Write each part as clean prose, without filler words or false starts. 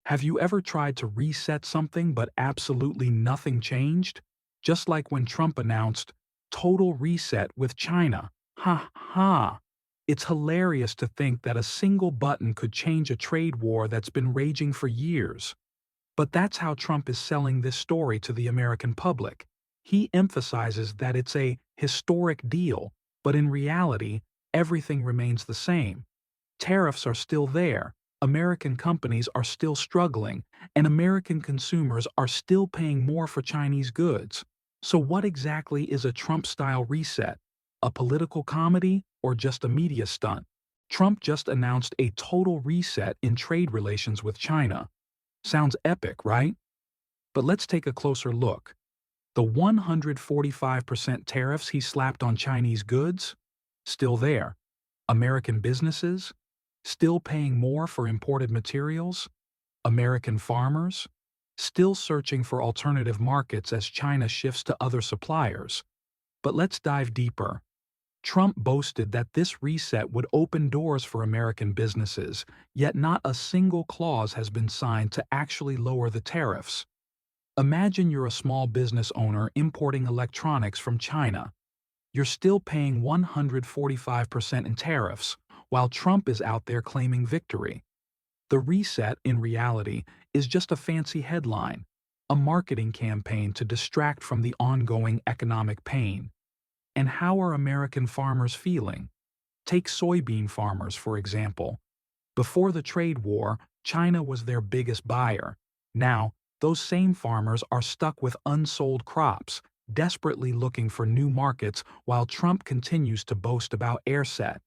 Have you ever tried to reset something but absolutely nothing changed? Just like when Trump announced, total reset with China. Ha ha! It's hilarious to think that a single button could change a trade war that's been raging for years. But that's how Trump is selling this story to the American public. He emphasizes that it's a historic deal, but in reality, everything remains the same. Tariffs are still there, American companies are still struggling, and American consumers are still paying more for Chinese goods. So what exactly is a Trump-style reset? A political comedy or just a media stunt? Trump just announced a total reset in trade relations with China. Sounds epic, right? But let's take a closer look. The 145% tariffs he slapped on Chinese goods? Still there. American businesses? Still paying more for imported materials? American farmers? Still searching for alternative markets as China shifts to other suppliers. But let's dive deeper. Trump boasted that this reset would open doors for American businesses, yet not a single clause has been signed to actually lower the tariffs. Imagine you're a small business owner importing electronics from China. You're still paying 145% in tariffs, while Trump is out there claiming victory. The reset, in reality, is just a fancy headline, a marketing campaign to distract from the ongoing economic pain. And how are American farmers feeling? Take soybean farmers, for example. Before the trade war, China was their biggest buyer. Now, those same farmers are stuck with unsold crops, desperately looking for new markets while Trump continues to boast about airset.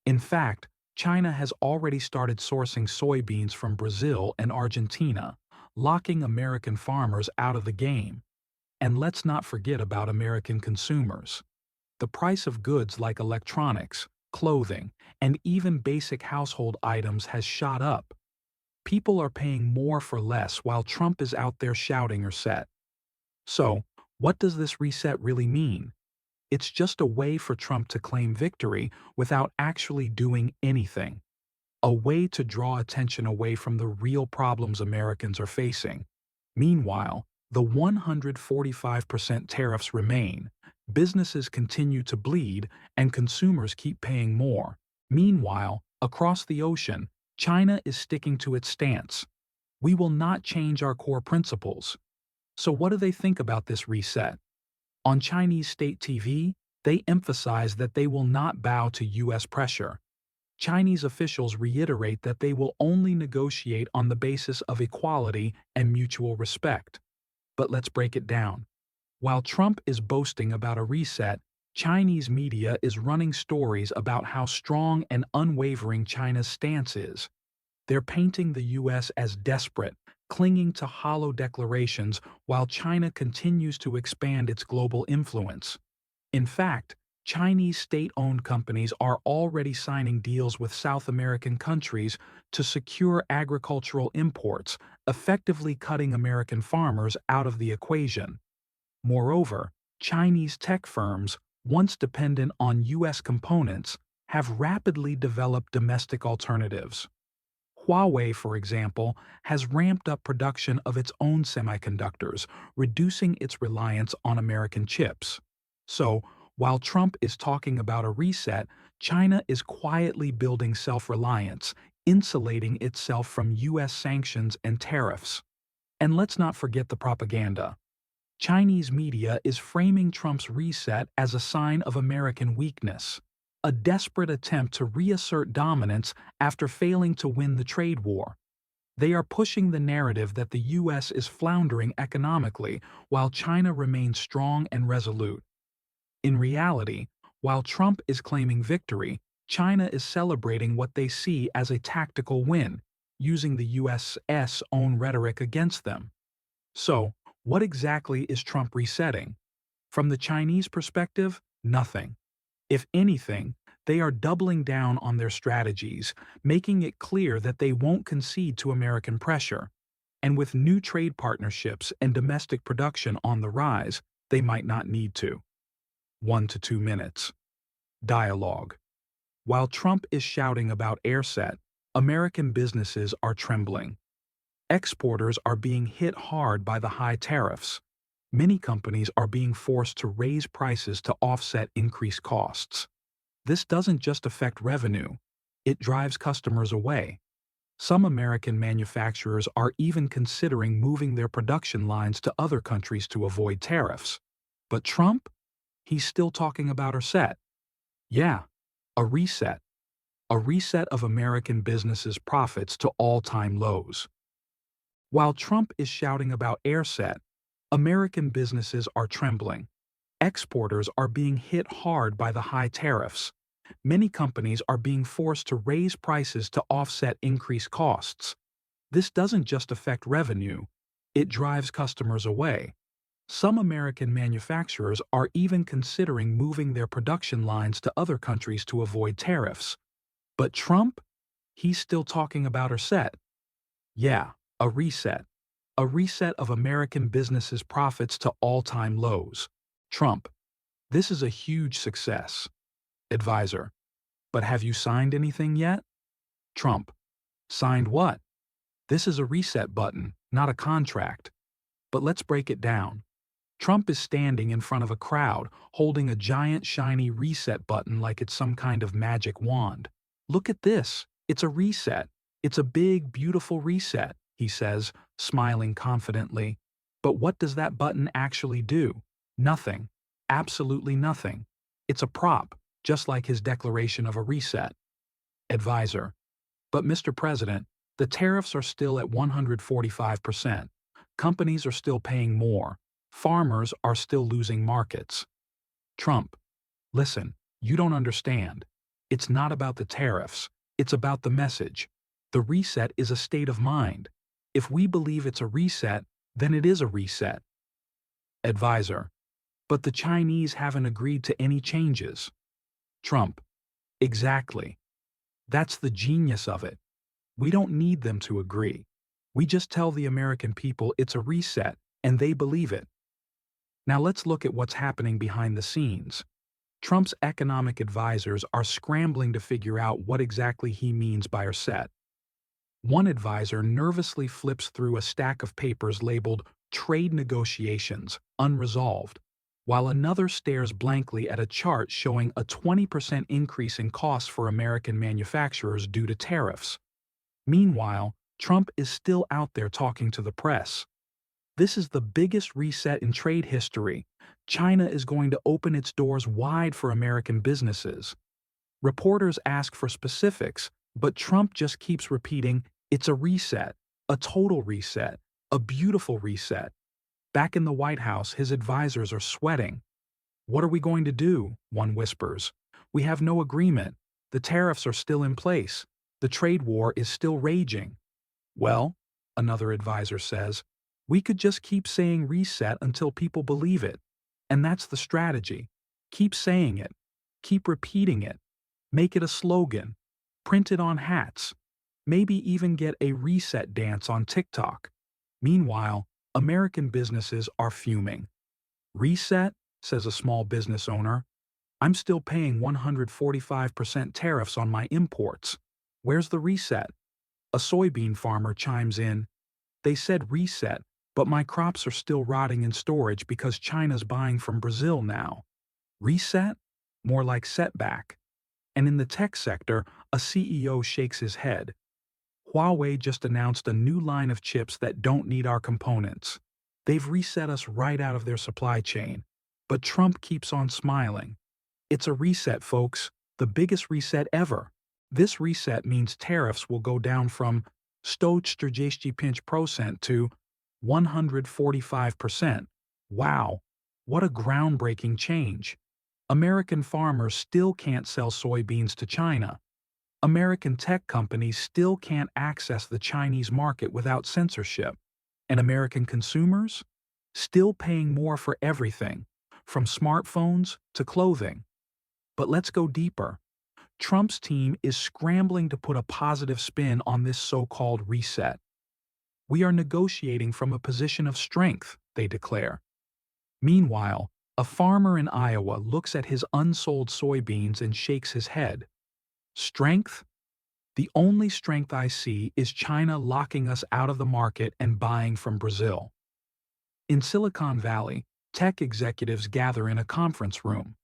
In fact, China has already started sourcing soybeans from Brazil and Argentina, locking American farmers out of the game. And let's not forget about American consumers. The price of goods like electronics, clothing, and even basic household items has shot up. People are paying more for less while Trump is out there shouting reset. So, what does this reset really mean? It's just a way for Trump to claim victory without actually doing anything. A way to draw attention away from the real problems Americans are facing. Meanwhile, the 145% tariffs remain, businesses continue to bleed, and consumers keep paying more. Meanwhile, across the ocean, China is sticking to its stance. We will not change our core principles. So what do they think about this reset? On Chinese state TV, they emphasize that they will not bow to U.S. pressure. Chinese officials reiterate that they will only negotiate on the basis of equality and mutual respect. But let's break it down. While Trump is boasting about a reset, Chinese media is running stories about how strong and unwavering China's stance is. They're painting the U.S. as desperate, clinging to hollow declarations while China continues to expand its global influence. In fact, Chinese state-owned companies are already signing deals with South American countries to secure agricultural imports, effectively cutting American farmers out of the equation. Moreover, Chinese tech firms, once dependent on U.S. components, have rapidly developed domestic alternatives. Huawei, for example, has ramped up production of its own semiconductors, reducing its reliance on American chips. So, while Trump is talking about a reset, China is quietly building self-reliance, insulating itself from U.S. sanctions and tariffs. And let's not forget the propaganda. Chinese media is framing Trump's reset as a sign of American weakness, a desperate attempt to reassert dominance after failing to win the trade war. They are pushing the narrative that the U.S. is floundering economically while China remains strong and resolute. In reality, while Trump is claiming victory, China is celebrating what they see as a tactical win, using the U.S.'s own rhetoric against them. So, what exactly is Trump resetting? From the Chinese perspective, nothing. If anything, they are doubling down on their strategies, making it clear that they won't concede to American pressure. And with new trade partnerships and domestic production on the rise, they might not need to. 1 to 2 minutes. Dialogue. While Trump is shouting about airset, American businesses are trembling. Exporters are being hit hard by the high tariffs. Many companies are being forced to raise prices to offset increased costs. This doesn't just affect revenue, it drives customers away. Some American manufacturers are even considering moving their production lines to other countries to avoid tariffs. But Trump? He's still talking about a reset. Yeah, a reset. A reset of American businesses' profits to all-time lows. While Trump is shouting about airset, American businesses are trembling. Exporters are being hit hard by the high tariffs. Many companies are being forced to raise prices to offset increased costs. This doesn't just affect revenue, it drives customers away. Some American manufacturers are even considering moving their production lines to other countries to avoid tariffs. But Trump? He's still talking about a reset. Yeah, a reset. A reset of American businesses' profits to all-time lows. Trump. This is a huge success. Advisor. But have you signed anything yet? Trump. Signed what? This is a reset button, not a contract. But let's break it down. Trump is standing in front of a crowd, holding a giant shiny reset button like it's some kind of magic wand. Look at this. It's a reset. It's a big, beautiful reset, he says, smiling confidently. But what does that button actually do? Nothing. Absolutely nothing. It's a prop, just like his declaration of a reset. Advisor. But Mr. President, the tariffs are still at 145%. Companies are still paying more. Farmers are still losing markets. Trump. Listen, you don't understand. It's not about the tariffs. It's about the message. The reset is a state of mind. If we believe it's a reset, then it is a reset. Advisor. But the Chinese haven't agreed to any changes. Trump. Exactly. That's the genius of it. We don't need them to agree. We just tell the American people it's a reset, and they believe it. Now let's look at what's happening behind the scenes. Trump's economic advisors are scrambling to figure out what exactly he means by reset. One advisor nervously flips through a stack of papers labeled Trade Negotiations, Unresolved, while another stares blankly at a chart showing a 20% increase in costs for American manufacturers due to tariffs. Meanwhile, Trump is still out there talking to the press. This is the biggest reset in trade history. China is going to open its doors wide for American businesses. Reporters ask for specifics, but Trump just keeps repeating, it's a reset, a total reset, a beautiful reset. Back in the White House, his advisors are sweating. What are we going to do? One whispers. We have no agreement. The tariffs are still in place. The trade war is still raging. Well, another advisor says, we could just keep saying reset until people believe it. And that's the strategy. Keep saying it. Keep repeating it. Make it a slogan. Print it on hats. Maybe even get a reset dance on TikTok. Meanwhile, American businesses are fuming. Reset, says a small business owner. I'm still paying 145% tariffs on my imports. Where's the reset? A soybean farmer chimes in. They said reset, but my crops are still rotting in storage because China's buying from Brazil now. Reset? More like setback. And in the tech sector, a CEO shakes his head. Huawei just announced a new line of chips that don't need our components. They've reset us right out of their supply chain. But Trump keeps on smiling. It's a reset, folks, the biggest reset ever. This reset means tariffs will go down from 145% to 145%. Wow, what a groundbreaking change. American farmers still can't sell soybeans to China. American tech companies still can't access the Chinese market without censorship. And American consumers? Still paying more for everything, from smartphones to clothing. But let's go deeper. Trump's team is scrambling to put a positive spin on this so-called reset. We are negotiating from a position of strength, they declare. Meanwhile, a farmer in Iowa looks at his unsold soybeans and shakes his head. Strength? The only strength I see is China locking us out of the market and buying from Brazil. In Silicon Valley, tech executives gather in a conference room.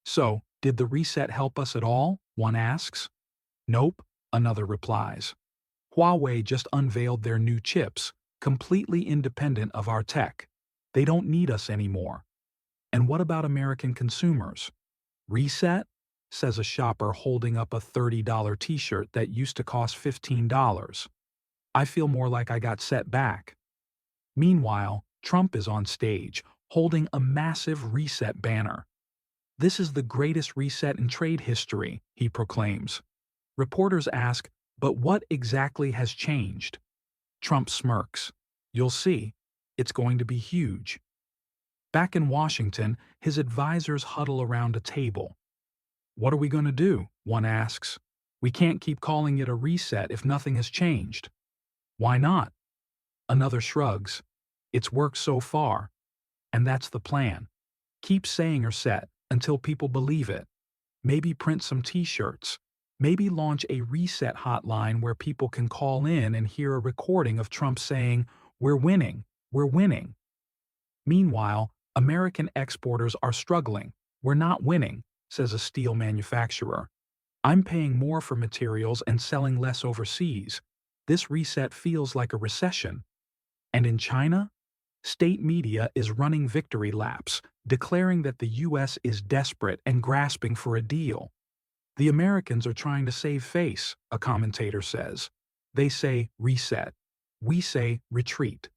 So, did the reset help us at all? One asks. Nope, another replies. Huawei just unveiled their new chips, completely independent of our tech. They don't need us anymore. And what about American consumers? Reset? Says a shopper holding up a $30 t-shirt that used to cost $15. I feel more like I got set back. Meanwhile, Trump is on stage, holding a massive reset banner. This is the greatest reset in trade history, he proclaims. Reporters ask, but what exactly has changed? Trump smirks. You'll see. It's going to be huge. Back in Washington, his advisors huddle around a table. What are we going to do? One asks. We can't keep calling it a reset if nothing has changed. Why not? Another shrugs. It's worked so far. And that's the plan. Keep saying reset until people believe it. Maybe print some t-shirts. Maybe launch a reset hotline where people can call in and hear a recording of Trump saying, "We're winning, we're winning." Meanwhile, American exporters are struggling. We're not winning, says a steel manufacturer. I'm paying more for materials and selling less overseas. This reset feels like a recession. And in China? State media is running victory laps, declaring that the U.S. is desperate and grasping for a deal. The Americans are trying to save face, a commentator says. They say reset. We say retreat.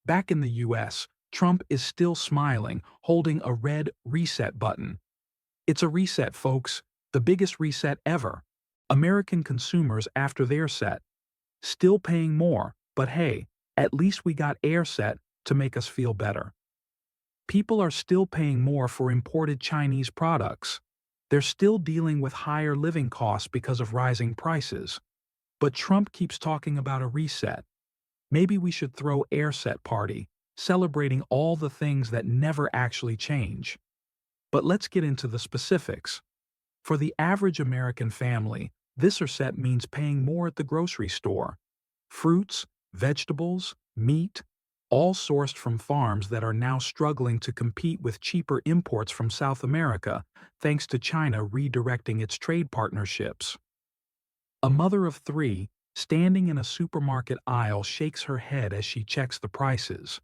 Back in the U.S., Trump is still smiling, holding a red reset button. It's a reset, folks, the biggest reset ever. American consumers after their set. Still paying more, but hey, at least we got air set to make us feel better. People are still paying more for imported Chinese products. They're still dealing with higher living costs because of rising prices. But Trump keeps talking about a reset. Maybe we should throw air set party, celebrating all the things that never actually change. But let's get into the specifics. For the average American family, this reset means paying more at the grocery store. Fruits, vegetables, meat, all sourced from farms that are now struggling to compete with cheaper imports from South America, thanks to China redirecting its trade partnerships. A mother of three, standing in a supermarket aisle, shakes her head as she checks the prices.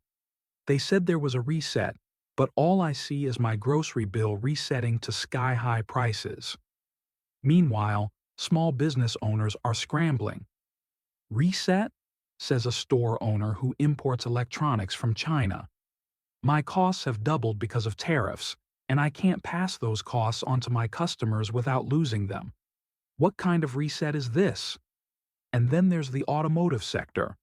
They said there was a reset, but all I see is my grocery bill resetting to sky-high prices. Meanwhile, small business owners are scrambling. Reset? Says a store owner who imports electronics from China. My costs have doubled because of tariffs, and I can't pass those costs onto my customers without losing them. What kind of reset is this? And then there's the automotive sector.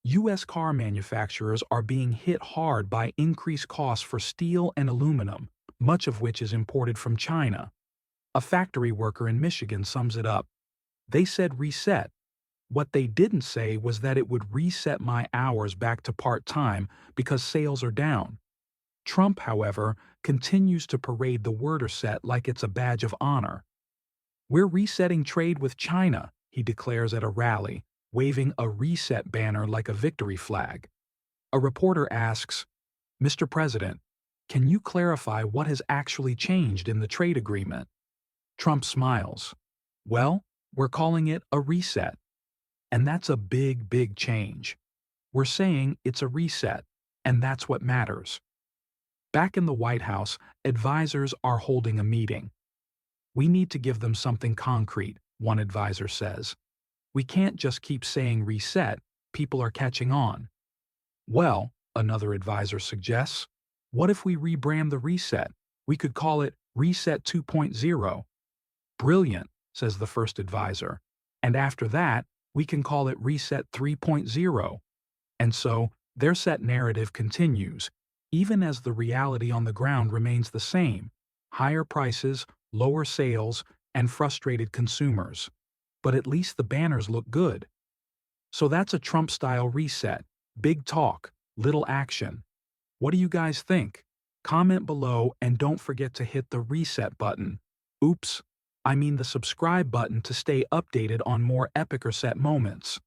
U.S. car manufacturers are being hit hard by increased costs for steel and aluminum, much of which is imported from China. A factory worker in Michigan sums it up. They said reset. What they didn't say was that it would reset my hours back to part-time because sales are down. Trump, however, continues to parade the word reset like it's a badge of honor. We're resetting trade with China, he declares at a rally, waving a reset banner like a victory flag. A reporter asks, Mr. President, can you clarify what has actually changed in the trade agreement? Trump smiles. Well, we're calling it a reset. And that's a big, big change. We're saying it's a reset, and that's what matters. Back in the White House, advisors are holding a meeting. We need to give them something concrete, one advisor says. We can't just keep saying reset, people are catching on. Well, another advisor suggests, what if we rebrand the reset? We could call it Reset 2.0. Brilliant, says the first advisor. And after that, we can call it Reset 3.0. And so, their set narrative continues, even as the reality on the ground remains the same: higher prices, lower sales, and frustrated consumers. But at least the banners look good. So that's a Trump-style reset. Big talk, little action. What do you guys think? Comment below and don't forget to hit the reset button. Oops. I mean the subscribe button to stay updated on more epic or set moments.